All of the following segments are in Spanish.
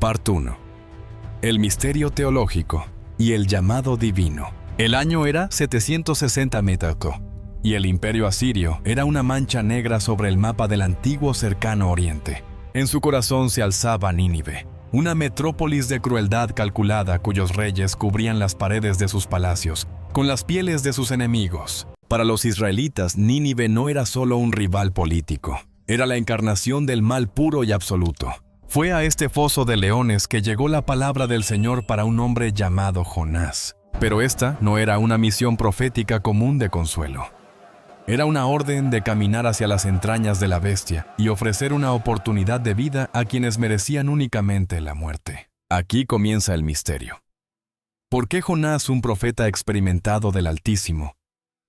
Parte 1. El misterio teológico y el llamado divino. El año era 760 Métaco, y el imperio asirio era una mancha negra sobre el mapa del antiguo cercano oriente. En su corazón se alzaba Nínive, una metrópolis de crueldad calculada cuyos reyes cubrían las paredes de sus palacios con las pieles de sus enemigos. Para los israelitas, Nínive no era solo un rival político, era la encarnación del mal puro y absoluto. Fue a este foso de leones que llegó la palabra del Señor para un hombre llamado Jonás. Pero esta no era una misión profética común de consuelo. Era una orden de caminar hacia las entrañas de la bestia y ofrecer una oportunidad de vida a quienes merecían únicamente la muerte. Aquí comienza el misterio. ¿Por qué Jonás, un profeta experimentado del Altísimo,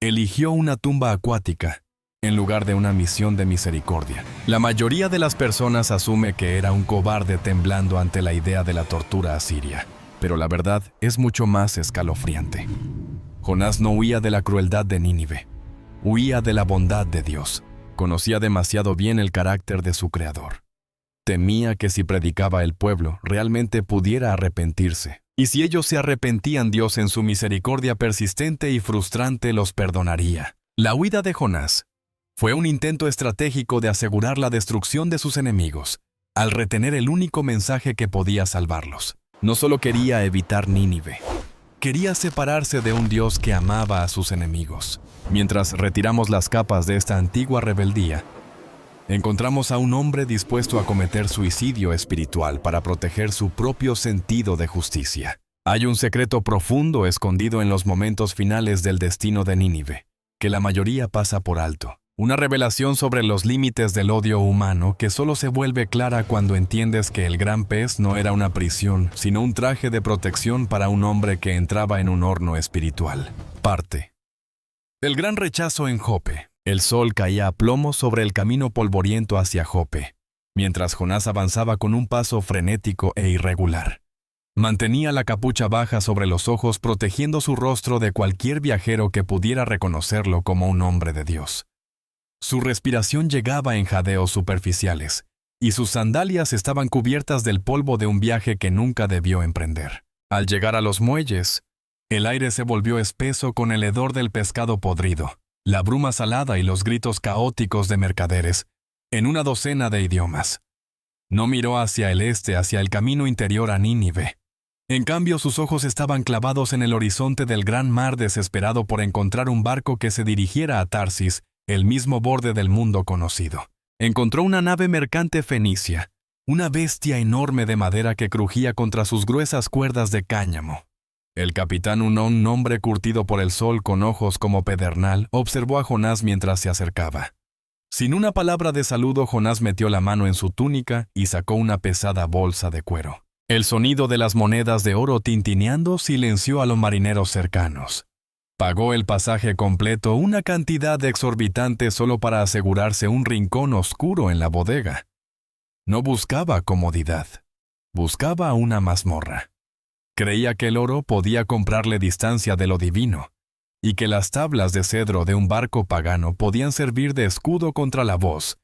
eligió una tumba acuática en lugar de una misión de misericordia? La mayoría de las personas asume que era un cobarde temblando ante la idea de la tortura asiria, pero la verdad es mucho más escalofriante. Jonás no huía de la crueldad de Nínive, huía de la bondad de Dios. Conocía demasiado bien el carácter de su Creador. Temía que si predicaba el pueblo realmente pudiera arrepentirse, y si ellos se arrepentían, Dios en su misericordia persistente y frustrante los perdonaría. La huida de Jonás fue un intento estratégico de asegurar la destrucción de sus enemigos, al retener el único mensaje que podía salvarlos. No solo quería evitar Nínive, quería separarse de un Dios que amaba a sus enemigos. Mientras retiramos las capas de esta antigua rebeldía, encontramos a un hombre dispuesto a cometer suicidio espiritual para proteger su propio sentido de justicia. Hay un secreto profundo escondido en los momentos finales del destino de Nínive, que la mayoría pasa por alto. Una revelación sobre los límites del odio humano que solo se vuelve clara cuando entiendes que el gran pez no era una prisión, sino un traje de protección para un hombre que entraba en un horno espiritual. Parte. El gran rechazo en Jope. El sol caía a plomo sobre el camino polvoriento hacia Jope, mientras Jonás avanzaba con un paso frenético e irregular. Mantenía la capucha baja sobre los ojos, protegiendo su rostro de cualquier viajero que pudiera reconocerlo como un hombre de Dios. Su respiración llegaba en jadeos superficiales, y sus sandalias estaban cubiertas del polvo de un viaje que nunca debió emprender. Al llegar a los muelles, el aire se volvió espeso con el hedor del pescado podrido, la bruma salada y los gritos caóticos de mercaderes, en una docena de idiomas. No miró hacia el este, hacia el camino interior a Nínive. En cambio, sus ojos estaban clavados en el horizonte del gran mar, desesperado por encontrar un barco que se dirigiera a Tarsis, el mismo borde del mundo conocido. Encontró una nave mercante fenicia, una bestia enorme de madera que crujía contra sus gruesas cuerdas de cáñamo. El capitán, un hombre curtido por el sol con ojos como pedernal, observó a Jonás mientras se acercaba. Sin una palabra de saludo, Jonás metió la mano en su túnica y sacó una pesada bolsa de cuero. El sonido de las monedas de oro tintineando silenció a los marineros cercanos. Pagó el pasaje completo, una cantidad exorbitante solo para asegurarse un rincón oscuro en la bodega. No buscaba comodidad, buscaba una mazmorra. Creía que el oro podía comprarle distancia de lo divino, y que las tablas de cedro de un barco pagano podían servir de escudo contra la voz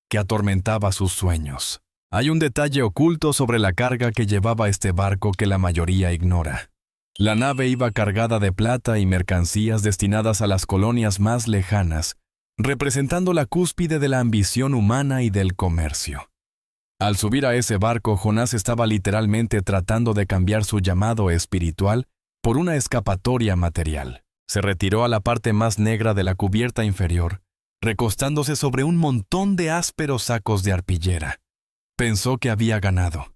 que atormentaba sus sueños. Hay un detalle oculto sobre la carga que llevaba este barco que la mayoría ignora. La nave iba cargada de plata y mercancías destinadas a las colonias más lejanas, representando la cúspide de la ambición humana y del comercio. Al subir a ese barco, Jonás estaba literalmente tratando de cambiar su llamado espiritual por una escapatoria material. Se retiró a la parte más negra de la cubierta inferior, recostándose sobre un montón de ásperos sacos de arpillera. Pensó que había ganado.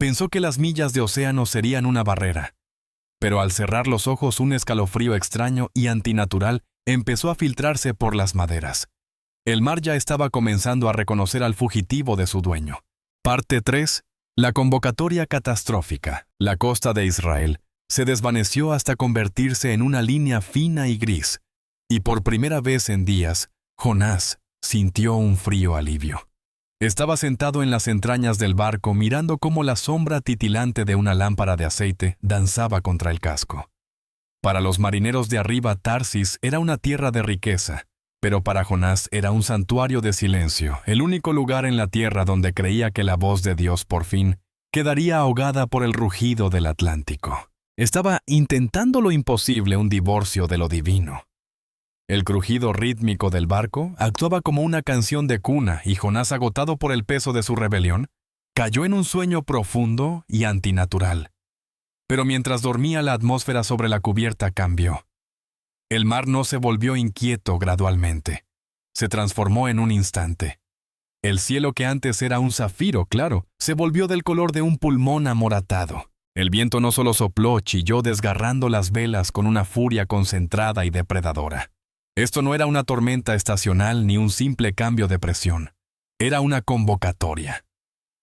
Pensó que las millas de océano serían una barrera. Pero al cerrar los ojos, un escalofrío extraño y antinatural empezó a filtrarse por las maderas. El mar ya estaba comenzando a reconocer al fugitivo de su dueño. Parte 3. La convocatoria catastrófica. La costa de Israel se desvaneció hasta convertirse en una línea fina y gris, y por primera vez en días, Jonás sintió un frío alivio. Estaba sentado en las entrañas del barco mirando cómo la sombra titilante de una lámpara de aceite danzaba contra el casco. Para los marineros de arriba, Tarsis era una tierra de riqueza, pero para Jonás era un santuario de silencio, el único lugar en la tierra donde creía que la voz de Dios por fin quedaría ahogada por el rugido del Atlántico. Estaba intentando lo imposible, un divorcio de lo divino. El crujido rítmico del barco actuaba como una canción de cuna y Jonás, agotado por el peso de su rebelión, cayó en un sueño profundo y antinatural. Pero mientras dormía, la atmósfera sobre la cubierta cambió. El mar no se volvió inquieto gradualmente. Se transformó en un instante. El cielo, que antes era un zafiro claro, se volvió del color de un pulmón amoratado. El viento no solo sopló, chilló desgarrando las velas con una furia concentrada y depredadora. Esto no era una tormenta estacional ni un simple cambio de presión. Era una convocatoria.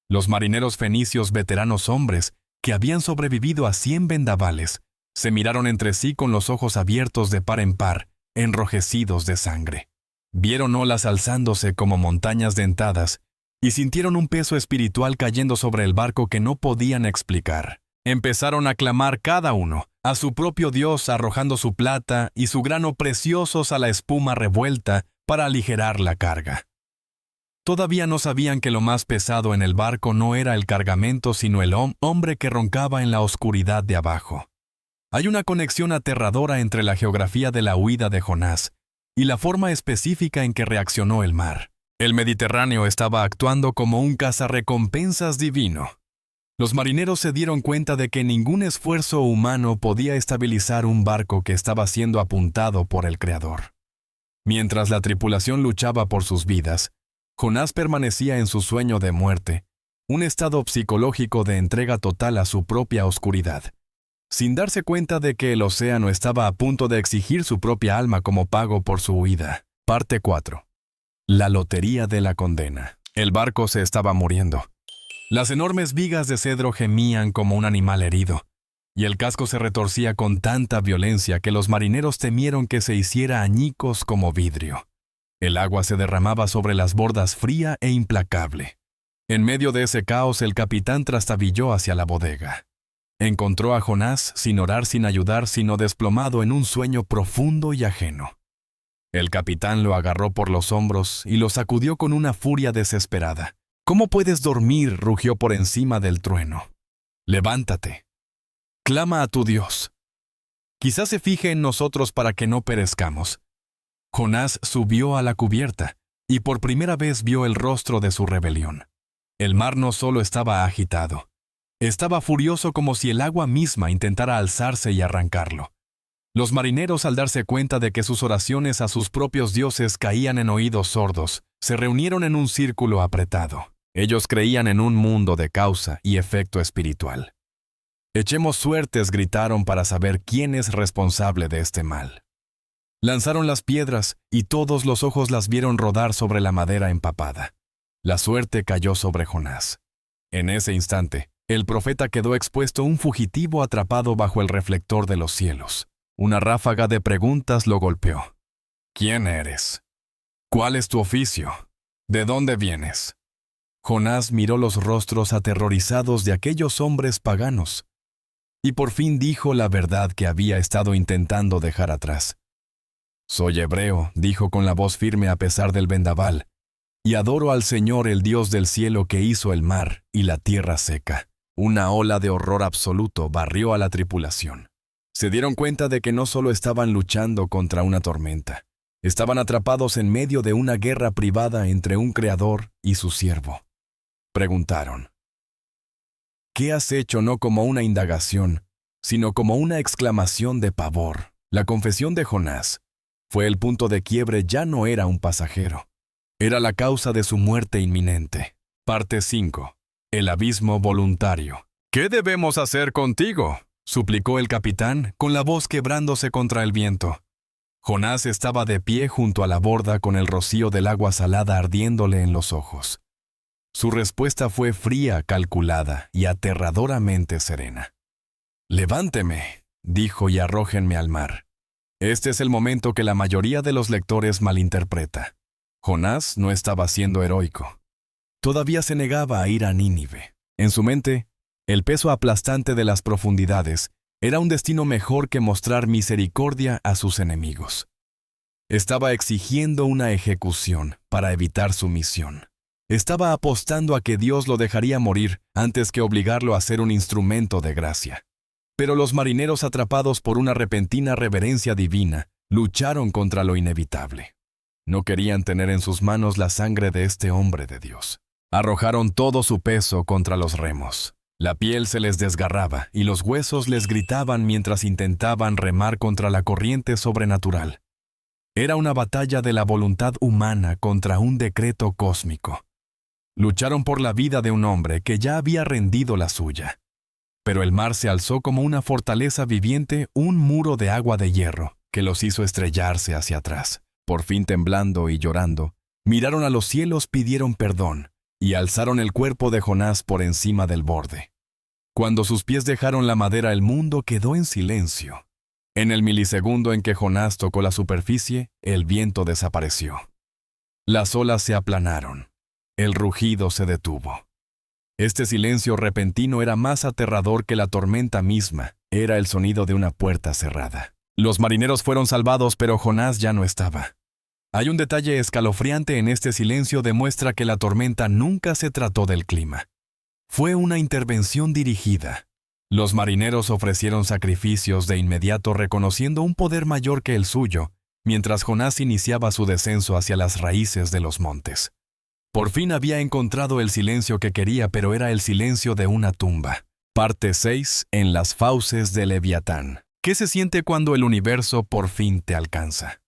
Los marineros fenicios, veteranos hombres, que habían sobrevivido a 100 vendavales, se miraron entre sí con los ojos abiertos de par en par, enrojecidos de sangre. Vieron olas alzándose como montañas dentadas y sintieron un peso espiritual cayendo sobre el barco que no podían explicar. Empezaron a clamar cada uno a su propio Dios, arrojando su plata y su grano preciosos a la espuma revuelta para aligerar la carga. Todavía no sabían que lo más pesado en el barco no era el cargamento, sino el hombre que roncaba en la oscuridad de abajo. Hay una conexión aterradora entre la geografía de la huida de Jonás y la forma específica en que reaccionó el mar. El Mediterráneo estaba actuando como un cazarrecompensas divino. Los marineros se dieron cuenta de que ningún esfuerzo humano podía estabilizar un barco que estaba siendo apuntado por el Creador. Mientras la tripulación luchaba por sus vidas, Jonás permanecía en su sueño de muerte, un estado psicológico de entrega total a su propia oscuridad, sin darse cuenta de que el océano estaba a punto de exigir su propia alma como pago por su huida. Parte 4. La lotería de la condena. El barco se estaba muriendo. Las enormes vigas de cedro gemían como un animal herido, y el casco se retorcía con tanta violencia que los marineros temieron que se hiciera añicos como vidrio. El agua se derramaba sobre las bordas fría e implacable. En medio de ese caos, el capitán trastabilló hacia la bodega. Encontró a Jonás sin orar, sin ayudar, sino desplomado en un sueño profundo y ajeno. El capitán lo agarró por los hombros y lo sacudió con una furia desesperada. «¿Cómo puedes dormir?», rugió por encima del trueno. «Levántate. Clama a tu Dios. Quizás se fije en nosotros para que no perezcamos». Jonás subió a la cubierta y por primera vez vio el rostro de su rebelión. El mar no solo estaba agitado, estaba furioso, como si el agua misma intentara alzarse y arrancarlo. Los marineros, al darse cuenta de que sus oraciones a sus propios dioses caían en oídos sordos, se reunieron en un círculo apretado. Ellos creían en un mundo de causa y efecto espiritual. «Echemos suertes», gritaron, «para saber quién es responsable de este mal». Lanzaron las piedras y todos los ojos las vieron rodar sobre la madera empapada. La suerte cayó sobre Jonás. En ese instante, el profeta quedó expuesto, un fugitivo atrapado bajo el reflector de los cielos. Una ráfaga de preguntas lo golpeó. «¿Quién eres? ¿Cuál es tu oficio? ¿De dónde vienes?». Jonás miró los rostros aterrorizados de aquellos hombres paganos y por fin dijo la verdad que había estado intentando dejar atrás. «Soy hebreo», dijo con la voz firme a pesar del vendaval, «y adoro al Señor, el Dios del cielo, que hizo el mar y la tierra seca». Una ola de horror absoluto barrió a la tripulación. Se dieron cuenta de que no solo estaban luchando contra una tormenta, estaban atrapados en medio de una guerra privada entre un creador y su siervo. Preguntaron: «¿Qué has hecho?», no como una indagación, sino como una exclamación de pavor. La confesión de Jonás fue el punto de quiebre. Ya no era un pasajero, era la causa de su muerte inminente. Parte 5. El abismo voluntario. «¿Qué debemos hacer contigo?», suplicó el capitán, con la voz quebrándose contra el viento. Jonás estaba de pie junto a la borda, con el rocío del agua salada ardiéndole en los ojos. Su respuesta fue fría, calculada y aterradoramente serena. «Levánteme», dijo, «y arrójenme al mar». Este es el momento que la mayoría de los lectores malinterpreta. Jonás no estaba siendo heroico. Todavía se negaba a ir a Nínive. En su mente, el peso aplastante de las profundidades era un destino mejor que mostrar misericordia a sus enemigos. Estaba exigiendo una ejecución para evitar su misión. Estaba apostando a que Dios lo dejaría morir antes que obligarlo a ser un instrumento de gracia. Pero los marineros, atrapados por una repentina reverencia divina, lucharon contra lo inevitable. No querían tener en sus manos la sangre de este hombre de Dios. Arrojaron todo su peso contra los remos. La piel se les desgarraba y los huesos les gritaban mientras intentaban remar contra la corriente sobrenatural. Era una batalla de la voluntad humana contra un decreto cósmico. Lucharon por la vida de un hombre que ya había rendido la suya. Pero el mar se alzó como una fortaleza viviente, un muro de agua de hierro, que los hizo estrellarse hacia atrás. Por fin, temblando y llorando, miraron a los cielos, pidieron perdón, y alzaron el cuerpo de Jonás por encima del borde. Cuando sus pies dejaron la madera, el mundo quedó en silencio. En el milisegundo en que Jonás tocó la superficie, el viento desapareció. Las olas se aplanaron. El rugido se detuvo. Este silencio repentino era más aterrador que la tormenta misma. Era el sonido de una puerta cerrada. Los marineros fueron salvados, pero Jonás ya no estaba. Hay un detalle escalofriante en este silencio. Demuestra que la tormenta nunca se trató del clima. Fue una intervención dirigida. Los marineros ofrecieron sacrificios de inmediato, reconociendo un poder mayor que el suyo, mientras Jonás iniciaba su descenso hacia las raíces de los montes. Por fin había encontrado el silencio que quería, pero era el silencio de una tumba. Parte 6. En las fauces de Leviatán. ¿Qué se siente cuando el universo por fin te alcanza?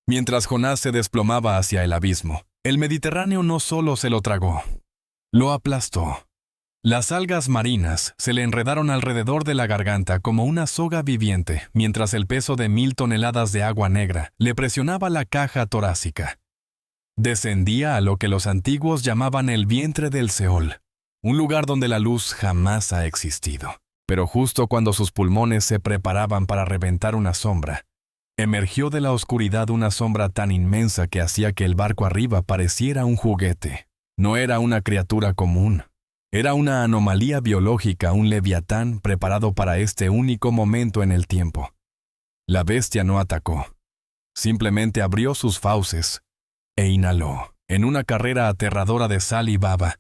Mientras Jonás se desplomaba hacia el abismo, el Mediterráneo no solo se lo tragó, lo aplastó. Las algas marinas se le enredaron alrededor de la garganta como una soga viviente, mientras el peso de 1000 toneladas de agua negra le presionaba la caja torácica. Descendía a lo que los antiguos llamaban el vientre del Seol, un lugar donde la luz jamás ha existido. Pero justo cuando sus pulmones se preparaban para reventar una sombra, emergió de la oscuridad una sombra tan inmensa que hacía que el barco arriba pareciera un juguete. No era una criatura común. Era una anomalía biológica, un leviatán preparado para este único momento en el tiempo. La bestia no atacó. Simplemente abrió sus fauces e inhaló, en una carrera aterradora de sal y baba.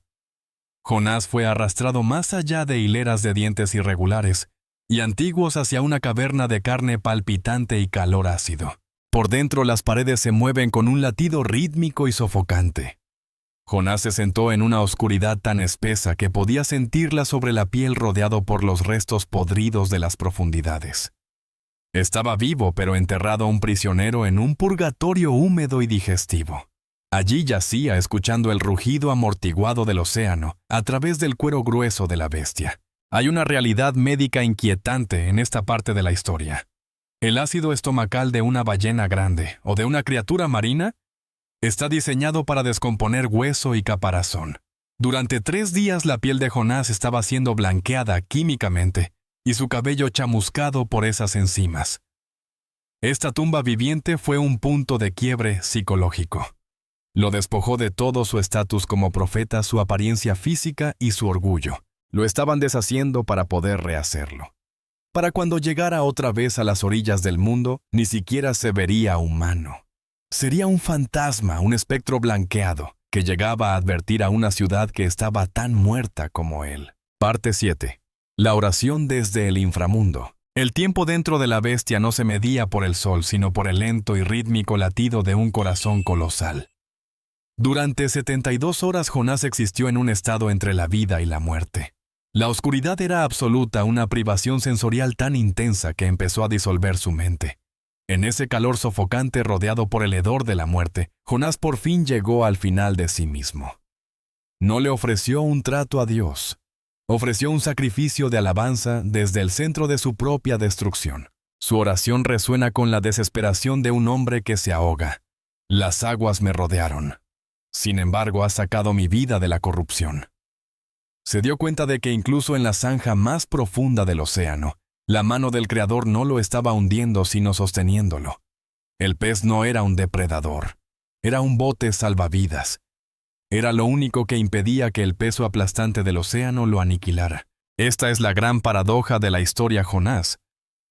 Jonás fue arrastrado más allá de hileras de dientes irregulares y antiguos hacia una caverna de carne palpitante y calor ácido. Por dentro las paredes se mueven con un latido rítmico y sofocante. Jonás se sentó en una oscuridad tan espesa que podía sentirla sobre la piel, rodeado por los restos podridos de las profundidades. Estaba vivo, pero enterrado, un prisionero en un purgatorio húmedo y digestivo. Allí yacía, escuchando el rugido amortiguado del océano a través del cuero grueso de la bestia. Hay una realidad médica inquietante en esta parte de la historia. El ácido estomacal de una ballena grande o de una criatura marina está diseñado para descomponer hueso y caparazón. Durante 3 días la piel de Jonás estaba siendo blanqueada químicamente y su cabello chamuscado por esas enzimas. Esta tumba viviente fue un punto de quiebre psicológico. Lo despojó de todo su estatus como profeta, su apariencia física y su orgullo. Lo estaban deshaciendo para poder rehacerlo. Para cuando llegara otra vez a las orillas del mundo, ni siquiera se vería humano. Sería un fantasma, un espectro blanqueado, que llegaba a advertir a una ciudad que estaba tan muerta como él. Parte 7. La oración desde el inframundo. El tiempo dentro de la bestia no se medía por el sol, sino por el lento y rítmico latido de un corazón colosal. Durante 72 horas Jonás existió en un estado entre la vida y la muerte. La oscuridad era absoluta, una privación sensorial tan intensa que empezó a disolver su mente. En ese calor sofocante, rodeado por el hedor de la muerte, Jonás por fin llegó al final de sí mismo. No le ofreció un trato a Dios. Ofreció un sacrificio de alabanza desde el centro de su propia destrucción. Su oración resuena con la desesperación de un hombre que se ahoga. Las aguas me rodearon. Sin embargo, has sacado mi vida de la corrupción. Se dio cuenta de que incluso en la zanja más profunda del océano, la mano del Creador no lo estaba hundiendo, sino sosteniéndolo. El pez no era un depredador. Era un bote salvavidas. Era lo único que impedía que el peso aplastante del océano lo aniquilara. Esta es la gran paradoja de la historia. Jonás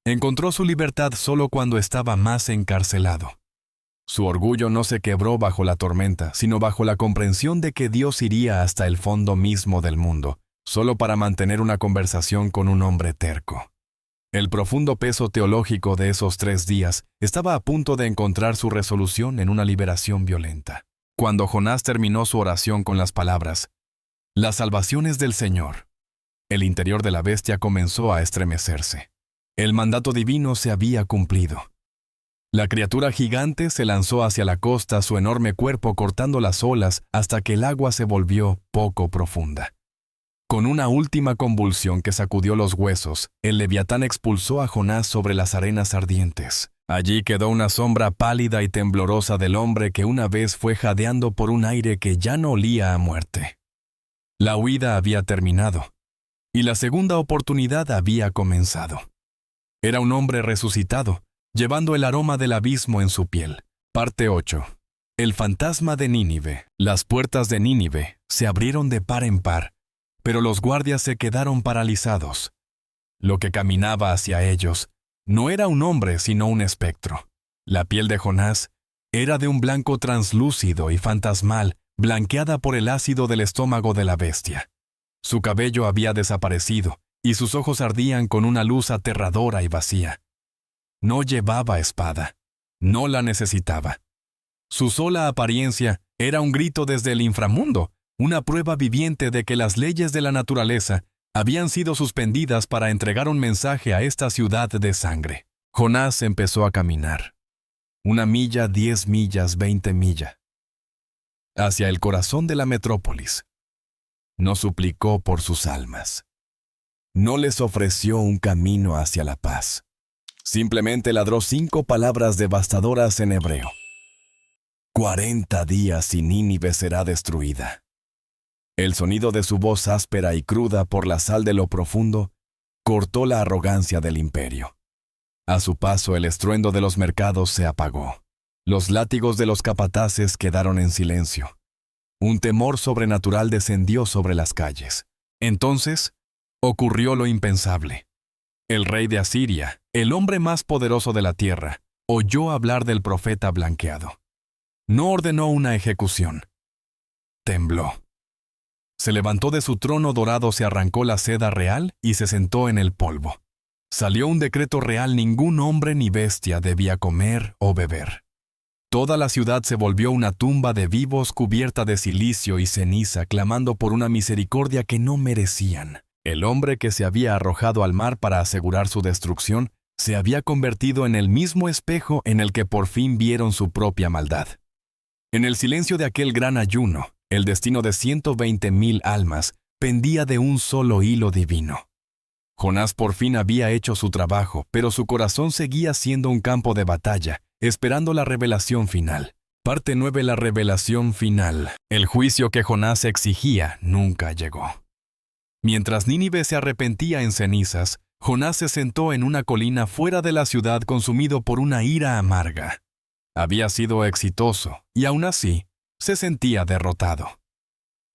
encontró su libertad solo cuando estaba más encarcelado. Su orgullo no se quebró bajo la tormenta, sino bajo la comprensión de que Dios iría hasta el fondo mismo del mundo, solo para mantener una conversación con un hombre terco. El profundo peso teológico de esos 3 días estaba a punto de encontrar su resolución en una liberación violenta. Cuando Jonás terminó su oración con las palabras, «La salvación es del Señor», el interior de la bestia comenzó a estremecerse. El mandato divino se había cumplido. La criatura gigante se lanzó hacia la costa, su enorme cuerpo cortando las olas hasta que el agua se volvió poco profunda. Con una última convulsión que sacudió los huesos, el leviatán expulsó a Jonás sobre las arenas ardientes. Allí quedó una sombra pálida y temblorosa del hombre que una vez fue jadeando por un aire que ya no olía a muerte. La huida había terminado, y la segunda oportunidad había comenzado. Era un hombre resucitado, llevando el aroma del abismo en su piel. Parte 8. El fantasma de Nínive. Las puertas de Nínive se abrieron de par en par, pero los guardias se quedaron paralizados. Lo que caminaba hacia ellos no era un hombre sino un espectro. La piel de Jonás era de un blanco translúcido y fantasmal, blanqueada por el ácido del estómago de la bestia. Su cabello había desaparecido y sus ojos ardían con una luz aterradora y vacía. No llevaba espada, no la necesitaba. Su sola apariencia era un grito desde el inframundo, una prueba viviente de que las leyes de la naturaleza habían sido suspendidas para entregar un mensaje a esta ciudad de sangre. Jonás empezó a caminar. 1 milla, 10 millas, 20 millas. Hacia el corazón de la metrópolis. No suplicó por sus almas. No les ofreció un camino hacia la paz. Simplemente ladró 5 palabras devastadoras en hebreo. 40 días y Nínive será destruida. El sonido de su voz áspera y cruda por la sal de lo profundo cortó la arrogancia del imperio. A su paso el estruendo de los mercados se apagó. Los látigos de los capataces quedaron en silencio. Un temor sobrenatural descendió sobre las calles. Entonces, ocurrió lo impensable. El rey de Asiria, el hombre más poderoso de la tierra, oyó hablar del profeta blanqueado. No ordenó una ejecución. Tembló. Se levantó de su trono dorado, se arrancó la seda real y se sentó en el polvo. Salió un decreto real: ningún hombre ni bestia debía comer o beber. Toda la ciudad se volvió una tumba de vivos cubierta de silicio y ceniza, clamando por una misericordia que no merecían. El hombre que se había arrojado al mar para asegurar su destrucción se había convertido en el mismo espejo en el que por fin vieron su propia maldad. En el silencio de aquel gran ayuno, el destino de 120,000 almas pendía de un solo hilo divino. Jonás por fin había hecho su trabajo, pero su corazón seguía siendo un campo de batalla, esperando la revelación final. Parte 9. La revelación final. El juicio que Jonás exigía nunca llegó. Mientras Nínive se arrepentía en cenizas, Jonás se sentó en una colina fuera de la ciudad consumido por una ira amarga. Había sido exitoso, y aún así, se sentía derrotado.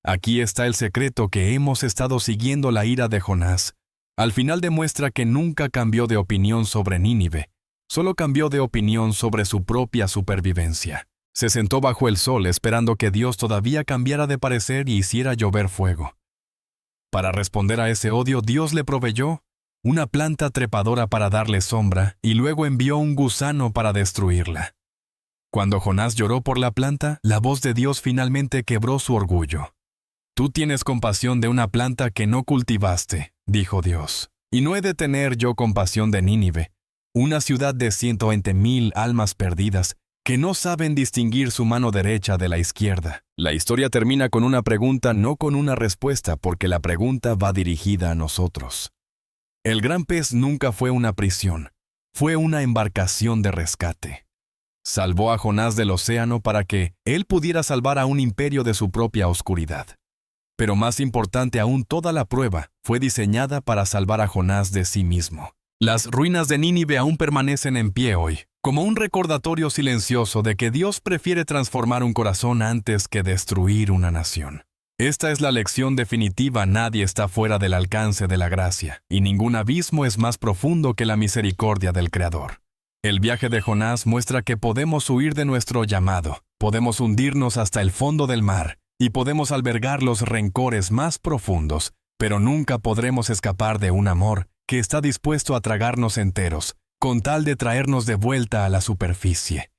Aquí está el secreto que hemos estado siguiendo: la ira de Jonás. Al final demuestra que nunca cambió de opinión sobre Nínive, solo cambió de opinión sobre su propia supervivencia. Se sentó bajo el sol esperando que Dios todavía cambiara de parecer y hiciera llover fuego. Para responder a ese odio, Dios le proveyó una planta trepadora para darle sombra y luego envió un gusano para destruirla. Cuando Jonás lloró por la planta, la voz de Dios finalmente quebró su orgullo. «Tú tienes compasión de una planta que no cultivaste», dijo Dios, «y no he de tener yo compasión de Nínive, una ciudad de 120,000 almas perdidas que no saben distinguir su mano derecha de la izquierda». La historia termina con una pregunta, no con una respuesta, porque la pregunta va dirigida a nosotros. El gran pez nunca fue una prisión, fue una embarcación de rescate. Salvó a Jonás del océano para que él pudiera salvar a un imperio de su propia oscuridad. Pero más importante aún, toda la prueba fue diseñada para salvar a Jonás de sí mismo. Las ruinas de Nínive aún permanecen en pie hoy, como un recordatorio silencioso de que Dios prefiere transformar un corazón antes que destruir una nación. Esta es la lección definitiva: nadie está fuera del alcance de la gracia, y ningún abismo es más profundo que la misericordia del Creador. El viaje de Jonás muestra que podemos huir de nuestro llamado, podemos hundirnos hasta el fondo del mar y podemos albergar los rencores más profundos, pero nunca podremos escapar de un amor que está dispuesto a tragarnos enteros, con tal de traernos de vuelta a la superficie.